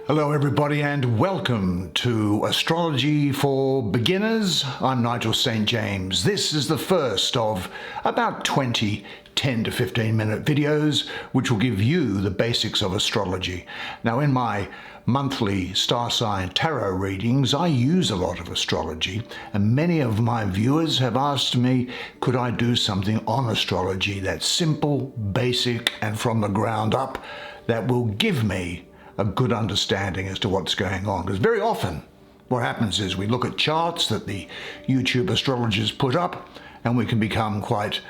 Hello everybody and welcome to Astrology for Beginners. I'm Nigel St. James. This is the first of about 20 10 to 15 minute videos which will give you the basics of astrology. Now in my monthly star sign tarot readings I use a lot of astrology, and many of my viewers have asked me could I do something on astrology that's simple, basic and from the ground up that will give me a good understanding as to what's going on. Because very often what happens is we look at charts that the YouTube astrologers put up and we can become quite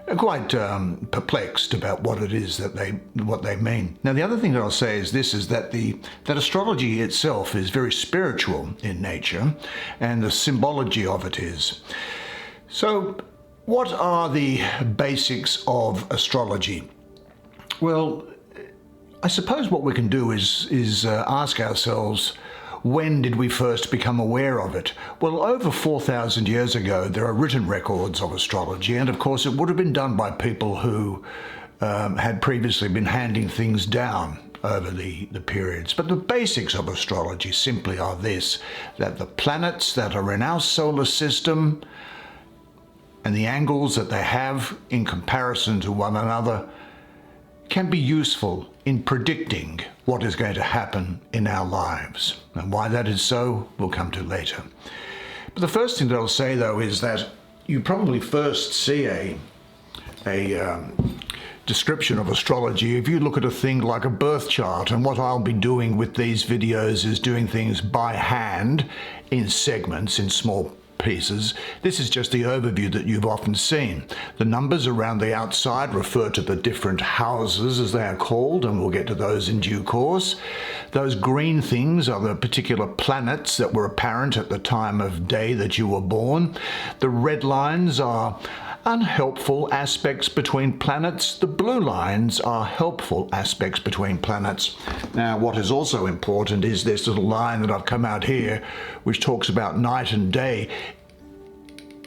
perplexed about what it is that they mean. Now the other thing that I'll say is this, is that that astrology itself is very spiritual in nature, and the symbology of it is. So what are the basics of astrology? Well, I suppose what we can do is ask ourselves, when did we first become aware of it? Well, over 4,000 years ago, there are written records of astrology, and of course it would have been done by people who had previously been handing things down over the periods. But the basics of astrology simply are this, that the planets that are in our solar system and the angles that they have in comparison to one another can be useful in predicting what is going to happen in our lives. And why that is so, we'll come to later. But the first thing that I'll say, though, is that you probably first see a description of astrology if you look at a thing like a birth chart. And what I'll be doing with these videos is doing things by hand in segments, in small pieces. This is just the overview that you've often seen. The numbers around the outside refer to the different houses, as they are called, and we'll get to those in due course. Those green things are the particular planets that were apparent at the time of day that you were born. The red lines are unhelpful aspects between planets. The blue lines are helpful aspects between planets. Now, what is also important is this little line that I've come out here, which talks about night and day.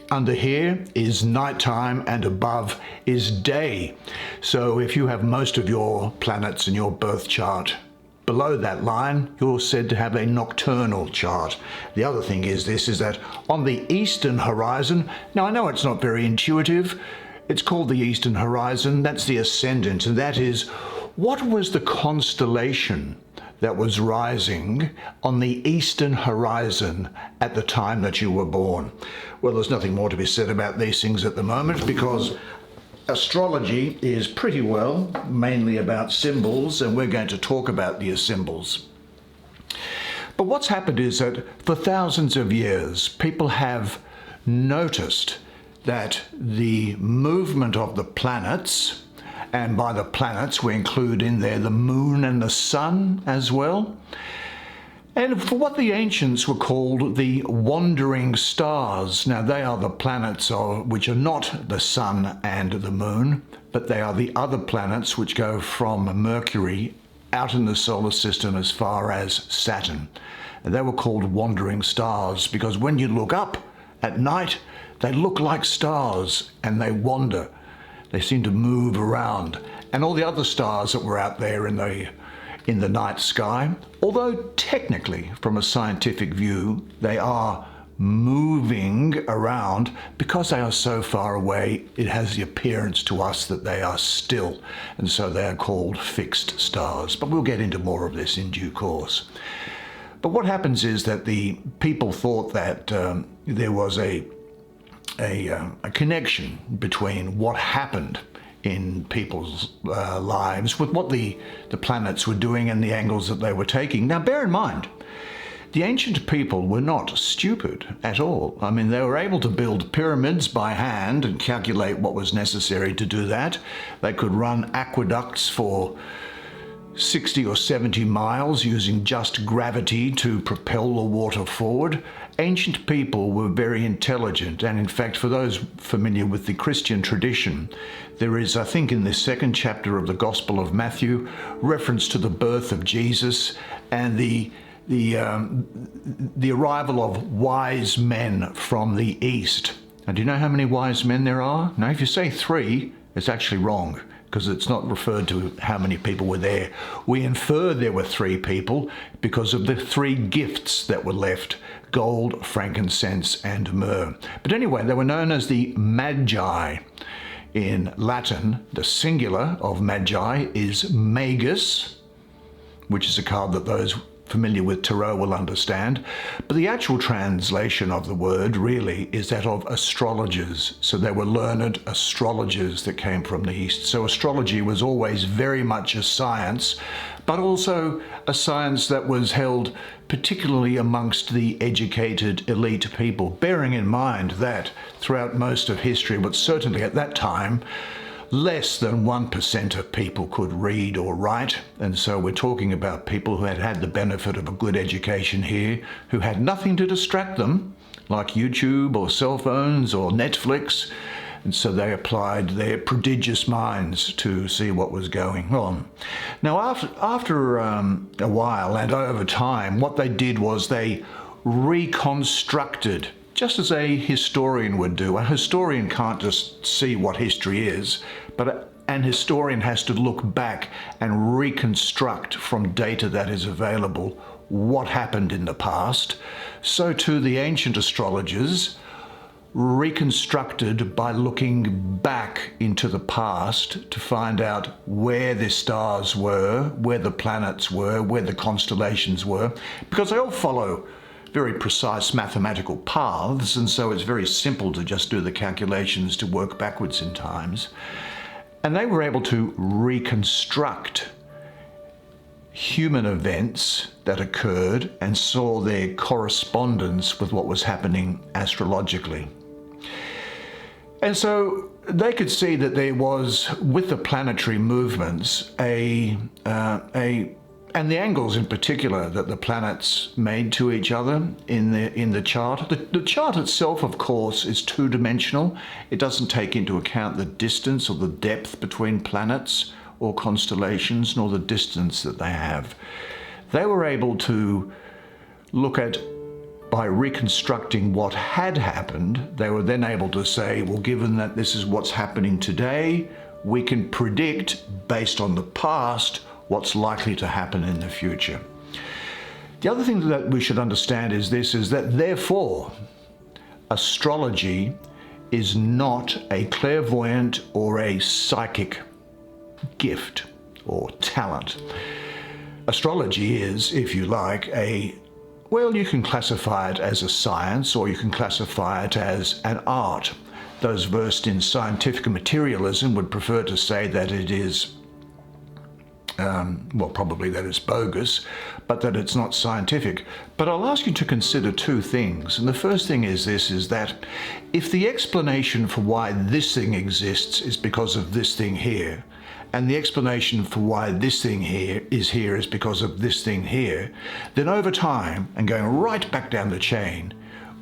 Under here is nighttime and above is day. So if you have most of your planets in your birth chart below that line, you're said to have a nocturnal chart. The other thing is this, is that on the eastern horizon, now I know it's not very intuitive, it's called the eastern horizon, that's the ascendant, and that is, what was the constellation that was rising on the eastern horizon at the time that you were born? Well, there's nothing more to be said about these things at the moment, because astrology is pretty well mainly about symbols, and we're going to talk about these symbols. But what's happened is that for thousands of years, people have noticed that the movement of the planets, and by the planets we include in there the moon and the sun as well, and for what the ancients were called the wandering stars. Now they are the planets which are not the sun and the moon, but they are the other planets which go from Mercury out in the solar system as far as Saturn. And they were called wandering stars because when you look up at night, they look like stars and they wander. They seem to move around. And all the other stars that were out there in the night sky, although technically from a scientific view they are moving around, because they are so far away, it has the appearance to us that they are still, and so they are called fixed stars. But we'll get into more of this in due course. But what happens is that the people thought that there was a connection between what happened in people's lives with what the planets were doing and the angles that they were taking. Now bear in mind, the ancient people were not stupid at all. I mean, they were able to build pyramids by hand and calculate what was necessary to do that. They could run aqueducts for 60 or 70 miles using just gravity to propel the water forward. Ancient people were very intelligent, and in fact, for those familiar with the Christian tradition, there is, I think in the second chapter of the Gospel of Matthew, reference to the birth of Jesus and the arrival of wise men from the east. And do you know how many wise men there are? Now, if you say 3, it's actually wrong. because it's not referred to how many people were there. We infer there were 3 people because of the 3 gifts that were left: gold, frankincense, and myrrh. But anyway, they were known as the Magi. In Latin, the singular of Magi is magus, which is a card that those familiar with tarot will understand. But the actual translation of the word really is that of astrologers. So they were learned astrologers that came from the East. So astrology was always very much a science, but also a science that was held particularly amongst the educated elite people, bearing in mind that throughout most of history, but certainly at that time, less than 1% of people could read or write. And so we're talking about people who had had the benefit of a good education here, who had nothing to distract them, like YouTube or cell phones or Netflix. And so they applied their prodigious minds to see what was going on. Now, after a while and over time, what they did was they reconstructed, just as a historian would do. A historian can't just see what history is, but an historian has to look back and reconstruct from data that is available what happened in the past. So too the ancient astrologers reconstructed by looking back into the past to find out where the stars were, where the planets were, where the constellations were, because they all follow very precise mathematical paths, and so it's very simple to just do the calculations to work backwards in times. And they were able to reconstruct human events that occurred and saw their correspondence with what was happening astrologically. And so they could see that there was, with the planetary movements, and the angles in particular that the planets made to each other in the chart. The chart itself, of course, is 2-dimensional. It doesn't take into account the distance or the depth between planets or constellations, nor the distance that they have. They were able to look at, by reconstructing what had happened, they were then able to say, well, given that this is what's happening today, we can predict, based on the past, what's likely to happen in the future. The other thing that we should understand is that therefore, astrology is not a clairvoyant or a psychic gift or talent. Astrology is, if you like, you can classify it as a science, or you can classify it as an art. Those versed in scientific materialism would prefer to say that it is probably that it's bogus, but that it's not scientific. But I'll ask you to consider 2 things. And the first thing is that if the explanation for why this thing exists is because of this thing here, and the explanation for why this thing here is because of this thing here, then over time, and going right back down the chain,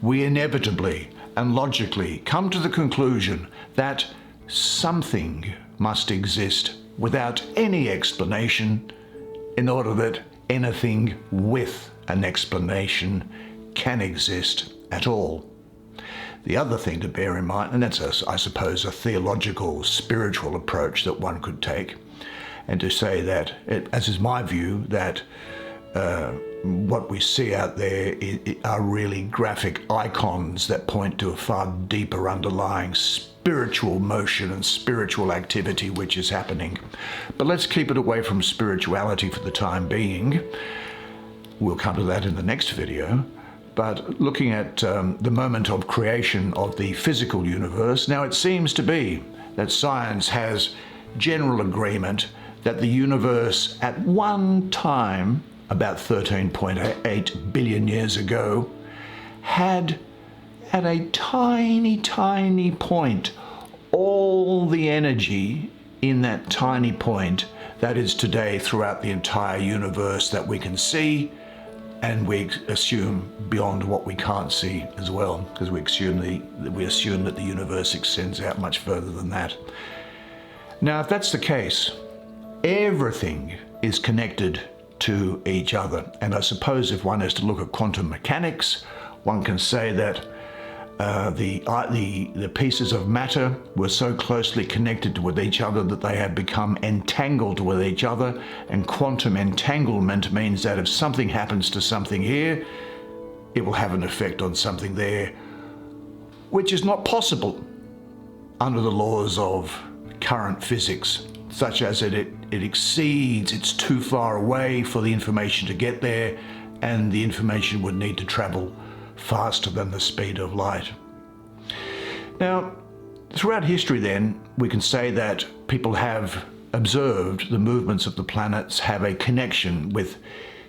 we inevitably and logically come to the conclusion that something must exist without any explanation in order that anything with an explanation can exist at all. The other thing to bear in mind, and that's, I suppose, a theological, spiritual approach that one could take, and to say that, as is my view, that what we see out there are really graphic icons that point to a far deeper underlying spiritual motion and spiritual activity which is happening. But let's keep it away from spirituality for the time being. We'll come to that in the next video. But looking at the moment of creation of the physical universe, now it seems to be that science has general agreement that the universe at one time, about 13.8 billion years ago, had at a tiny, tiny point all the energy in that tiny point that is today throughout the entire universe that we can see, and we assume beyond what we can't see as well, because we assume that the universe extends out much further than that. Now, if that's the case, everything is connected to each other. And I suppose if one is to look at quantum mechanics, one can say that The pieces of matter were so closely connected with each other that they had become entangled with each other, and quantum entanglement means that if something happens to something here, it will have an effect on something there, which is not possible under the laws of current physics, such as it exceeds, it's too far away for the information to get there, and the information would need to travel faster than the speed of light. Now, throughout history then, we can say that people have observed the movements of the planets have a connection with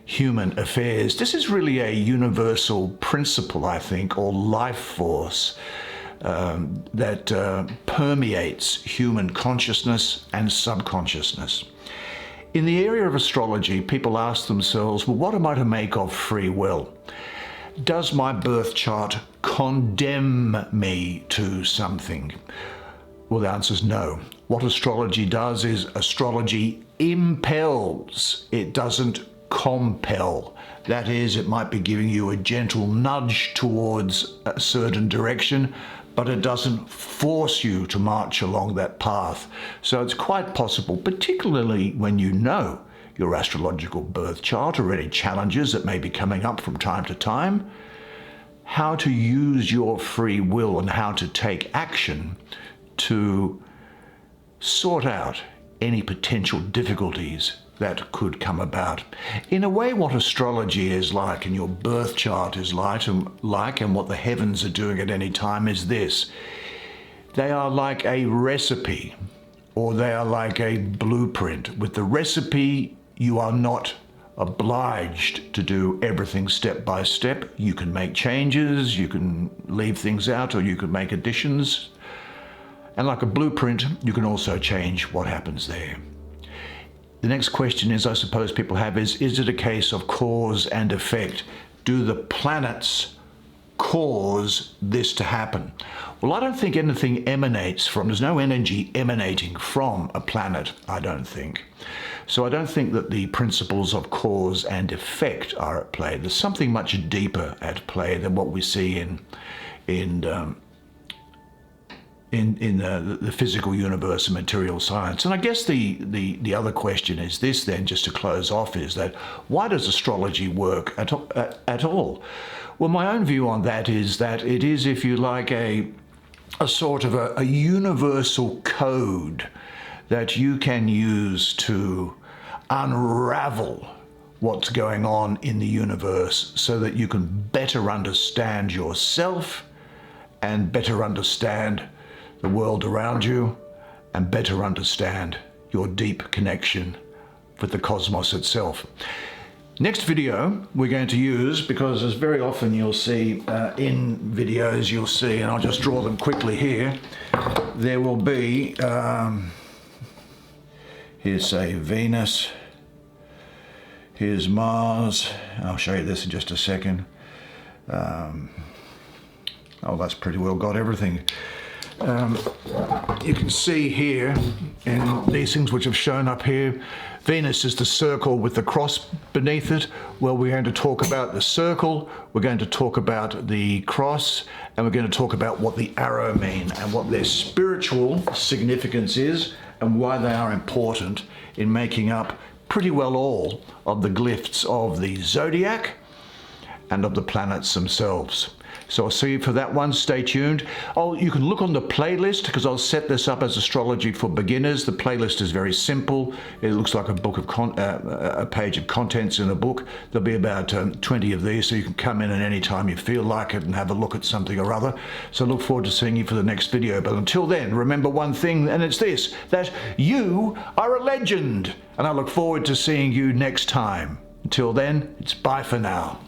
human affairs. This is really a universal principle, I think, or life force that permeates human consciousness and subconsciousness. In the area of astrology, people ask themselves, well, what am I to make of free will? Does my birth chart condemn me to something? Well, the answer is no. What astrology does is astrology impels. It doesn't compel. That is, it might be giving you a gentle nudge towards a certain direction, but it doesn't force you to march along that path. So it's quite possible, particularly when you know your astrological birth chart or any challenges that may be coming up from time to time, how to use your free will and how to take action to sort out any potential difficulties that could come about. In a way, what astrology is like and your birth chart is like and what the heavens are doing at any time is this. They are like a recipe, or they are like a blueprint. With the recipe, you are not obliged to do everything step by step. You can make changes, you can leave things out, or you can make additions. And like a blueprint, you can also change what happens there. The next question is, I suppose people have, is it a case of cause and effect? Do the planets cause this to happen? Well, I don't think anything emanates from, there's no energy emanating from a planet, I don't think. So I don't think that the principles of cause and effect are at play. There's something much deeper at play than what we see in the physical universe and material science. And I guess the other question is this then, just to close off, is that why does astrology work at all? Well, my own view on that is that it is, if you like, a sort of a universal code that you can use to unravel what's going on in the universe so that you can better understand yourself and better understand the world around you and better understand your deep connection with the cosmos itself. Next video we're going to use, because as very often you'll see in videos, you'll see, and I'll just draw them quickly here, there will be, here's say Venus, here's Mars, I'll show you this in just a second. Oh, that's pretty well got everything. You can see here in these things which have shown up here, Venus is the circle with the cross beneath it. Well, we're going to talk about the circle, we're going to talk about the cross, and we're going to talk about what the arrow mean and what their spiritual significance is and why they are important in making up pretty well all of the glyphs of the zodiac and of the planets themselves. So I'll see you for that one. Stay tuned. Oh, you can look on the playlist, because I'll set this up as Astrology for Beginners. The playlist is very simple. It looks like a book of a page of contents in a book. There'll be about 20 of these, so you can come in at any time you feel like it and have a look at something or other. So I look forward to seeing you for the next video. But until then, remember one thing, and it's this, that you are a legend. And I look forward to seeing you next time. Until then, it's bye for now.